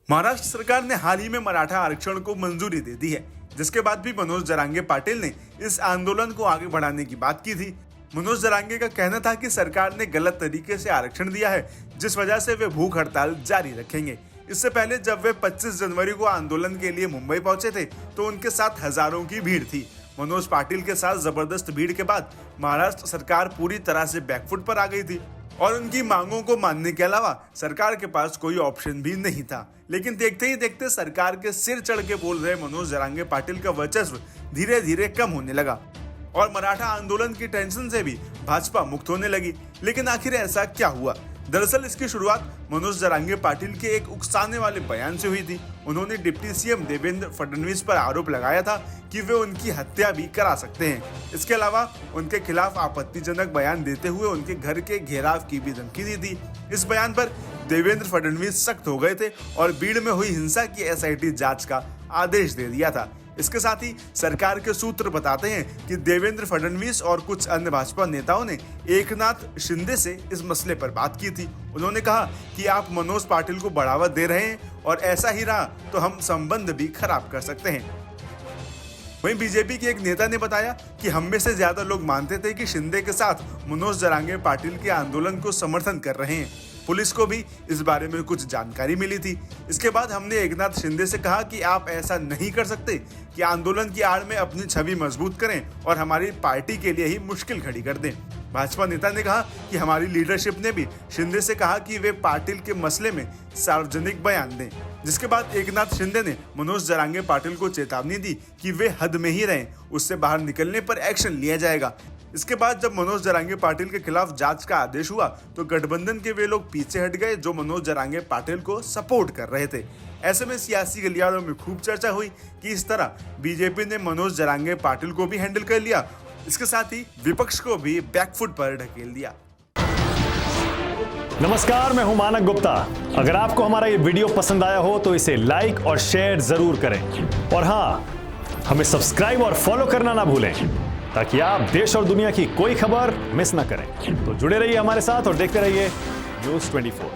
महाराष्ट्र सरकार ने हाल ही में मराठा आरक्षण को मंजूरी दे दी है, जिसके बाद भी मनोज जरांगे पाटिल ने इस आंदोलन को आगे बढ़ाने की बात की थी। मनोज जरांगे का कहना था कि सरकार ने गलत तरीके से आरक्षण दिया है, जिस वजह से वे भूख हड़ताल जारी रखेंगे। इससे पहले जब वे 25 जनवरी को आंदोलन के लिए मुंबई पहुंचे थे तो उनके साथ हजारों की भीड़ थी। मनोज पाटिल के साथ जबरदस्त भीड़ के बाद महाराष्ट्र सरकार पूरी तरह से बैकफुट पर आ गई थी और उनकी मांगों को मानने के अलावा सरकार के पास कोई ऑप्शन भी नहीं था। लेकिन देखते ही देखते सरकार के सिर चढ़ के बोल रहे मनोज जरांगे पाटिल का वर्चस्व धीरे धीरे कम होने लगा और मराठा आंदोलन की टेंशन से भी भाजपा मुक्त होने लगी। लेकिन आखिर ऐसा क्या हुआ? दरअसल इसकी शुरुआत मनोज जरांगे पाटिल के एक उकसाने वाले बयान से हुई थी। उन्होंने डिप्टी सीएम देवेंद्र फडणवीस पर आरोप लगाया था कि वे उनकी हत्या भी करा सकते हैं। इसके अलावा उनके खिलाफ आपत्तिजनक बयान देते हुए उनके घर के घेराव की भी धमकी दी थी। इस बयान पर देवेंद्र फडणवीस सख्त हो गए थे और बीड़ में हुई हिंसा की एसआईटी जांच का आदेश दे दिया था। इसके साथ ही सरकार के सूत्र बताते हैं कि देवेंद्र फडणवीस और कुछ अन्य भाजपा नेताओं ने एकनाथ शिंदे से इस मसले पर बात की थी। उन्होंने कहा कि आप मनोज पाटिल को बढ़ावा दे रहे हैं और ऐसा ही रहा तो हम संबंध भी खराब कर सकते हैं। वहीं बीजेपी के एक नेता ने बताया कि हम में से ज्यादा लोग मानते थे कि शिंदे के साथ मनोज जरांगे पाटिल के आंदोलन को समर्थन कर रहे हैं। पुलिस को भी इस बारे में कुछ जानकारी मिली थी। इसके बाद हमने एकनाथ शिंदे से कहा कि आप ऐसा नहीं कर सकते कि आंदोलन की आड़ में अपनी छवि मजबूत करें और हमारी पार्टी के लिए ही मुश्किल खड़ी कर दें। भाजपा नेता ने कहा कि हमारी लीडरशिप ने भी शिंदे से कहा कि वे पाटिल के मसले में सार्वजनिक बयान दें। जिसके बाद एकनाथ शिंदे ने मनोज जरांगे पाटिल को चेतावनी दी कि वे हद में ही रहें, उससे बाहर निकलने पर एक्शन लिया जाएगा। इसके बाद जब मनोज जरांगे पाटिल के खिलाफ जांच का आदेश हुआ तो गठबंधन के वे लोग पीछे हट गए जो मनोज जरांगे पाटिल को सपोर्ट कर रहे थे। ऐसे में सियासी गलियारों में खूब चर्चा हुई कि इस तरह बीजेपी ने मनोज जरांगे पाटिल को भी हैंडल कर लिया, इसके साथ ही विपक्ष को भी बैकफुट पर ढकेल दिया। नमस्कार, मैं हूं मानक गुप्ता। अगर आपको हमारा ये वीडियो पसंद आया हो तो इसे लाइक और शेयर जरूर करें और हाँ, हमें सब्सक्राइब और फॉलो करना ना भूलें ताकि आप देश और दुनिया की कोई खबर मिस ना करें। तो जुड़े रहिए हमारे साथ और देखते रहिए न्यूज़ 24।